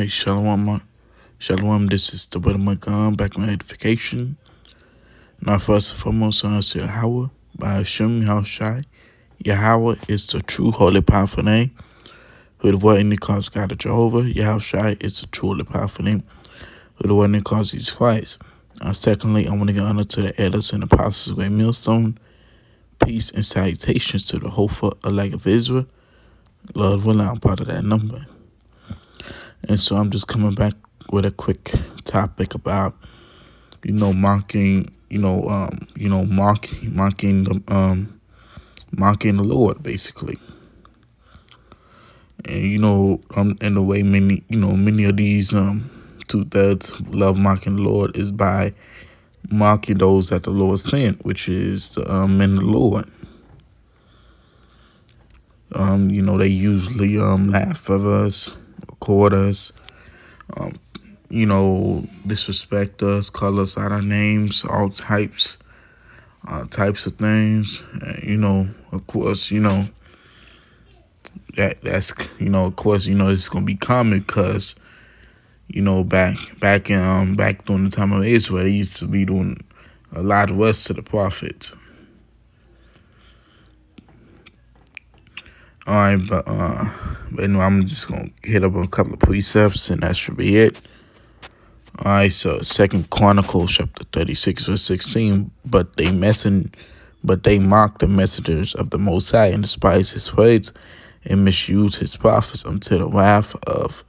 Shalom. This is the brother Magan back on edification. Now, first and foremost, I say Yahweh by Hashem Yahushai. Yahweh is the true holy powerful name. Who the one that calls God of Jehovah. Yahushai is the true holy powerful name. Who the one that calls Jesus Christ. Secondly, I want to give honor to the elders and apostles of Great Millstone. Peace and salutations to the hopeful elect of Israel. Lord willing, I'm part of that number. And so I'm just coming back with a quick topic about, mocking the Lord, basically. And in the way many of these two-thirds love mocking the Lord is by mocking those that the Lord sent, which is men of the Lord. They usually laugh at us, record us, disrespect us, call us out our names, all types of things. Of course, that's of course, it's gonna be common because, back during the time of Israel, they used to be doing a lot of us to the prophets. All right, but I'm just gonna hit up a couple of precepts, and that should be it. All right, so 2 Chronicles chapter 36 verse 16. But they mocked the messengers of the Most High and despised his words and misused his prophets until the wrath of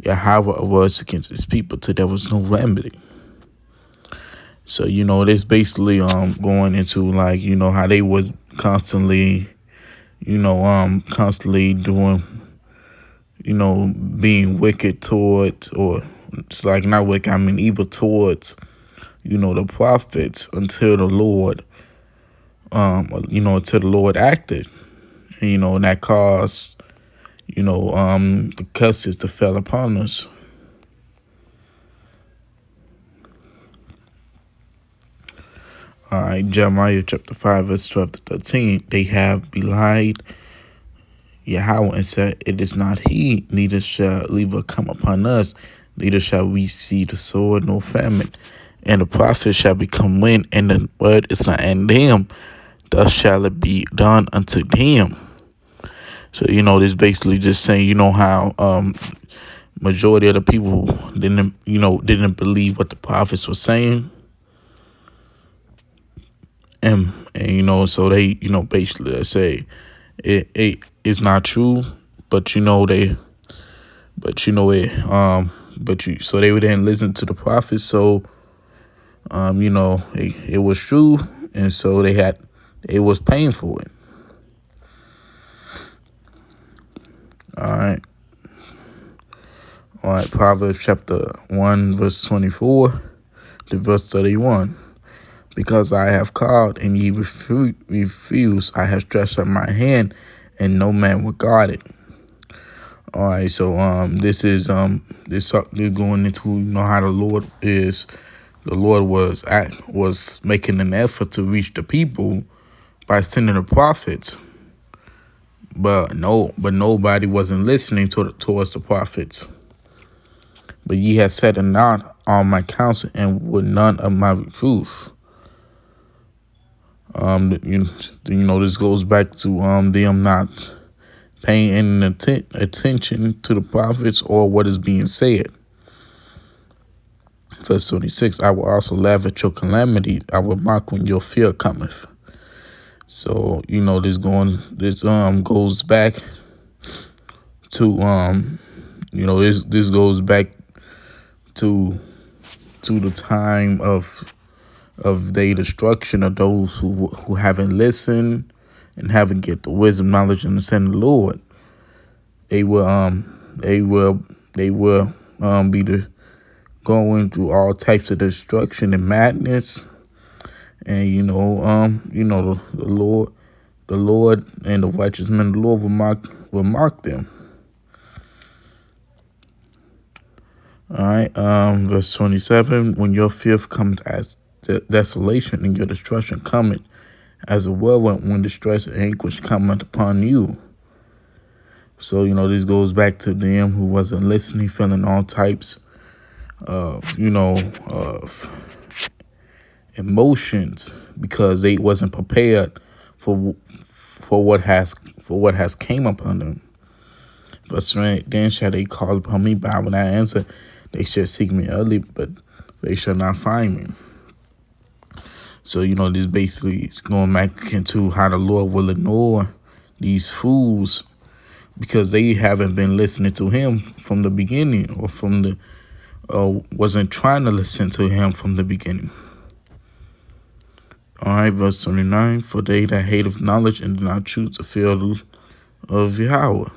Yahweh arose against his people till there was no remedy. So this basically going into how they was constantly doing being wicked towards, or it's like not wicked, I mean evil towards the prophets until the Lord acted, and that caused the curses to fell upon us. All right, Jeremiah chapter 5 verse 12 to 13. They have belied Yahweh and said, "It is not he, neither shall evil come upon us, neither shall we see the sword nor famine. And the prophet shall become wind, and the word is not in them. Thus shall it be done unto them." So this basically just saying how majority of the people didn't believe what the prophets were saying, and so they basically say it's not true, but so they didn't listen to the prophets, so it was true, and so it was paying for it. All right, Proverbs chapter 1 verse 24 to verse 31. Because I have called and ye refuse, I have stretched out my hand, and no man regard it. All right, so this is they're going into how the Lord is. The Lord was making an effort to reach the people by sending the prophets, but nobody wasn't listening towards the prophets. But ye have said not all my counsel, and would none of my reproof. This goes back to them not paying any attention to the prophets or what is being said. Verse 26, I will also laugh at your calamity. I will mock when your fear cometh. So, this goes back to, this goes back to the time of the destruction of those who haven't listened and haven't get the wisdom, knowledge, and understanding of the Lord. They will be going through all types of destruction and madness, and the Lord and the righteous men of the Lord will mock them. All right, verse 27. When your fear cometh as desolation, and your destruction cometh as a whirlwind, when distress and anguish cometh upon you. So, this goes back to them who wasn't listening, feeling all types of emotions because they wasn't prepared for what has came upon them. Verse 3, then shall they call upon me, but I will not answer. They shall seek me early, but they shall not find me. So, this basically is going back into how the Lord will ignore these fools because they haven't been listening to him from the beginning, or wasn't trying to listen to him from the beginning. All right, verse 29, for they that hate of knowledge and do not choose the field of Yahweh.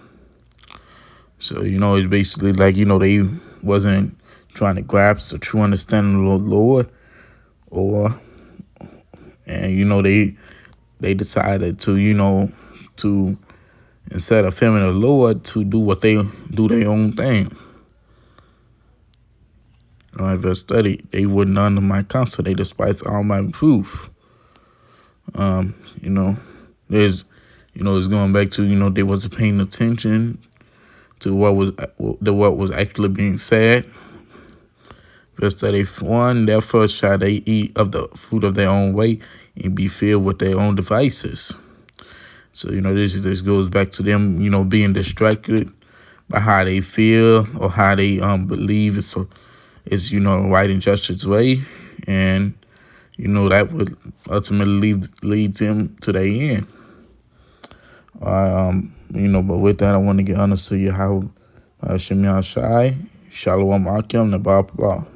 So, it's basically like, they wasn't trying to grasp the true understanding of the Lord, and they decided to instead of fearing the Lord, to do their own thing. All right, verse 30, they would none of my counsel, they despise all my reproof. There's, it's going back to, they wasn't paying attention to what was actually being said. Verse 31, therefore shall they eat of the fruit of their own way and be filled with their own devices. So, this goes back to them, being distracted by how they feel or how they believe it's right and justice way. And, that would ultimately lead them to their end. But with that, I want to get honest to you how Shem Yahshai, Shalom Akim, Nabal Pabal.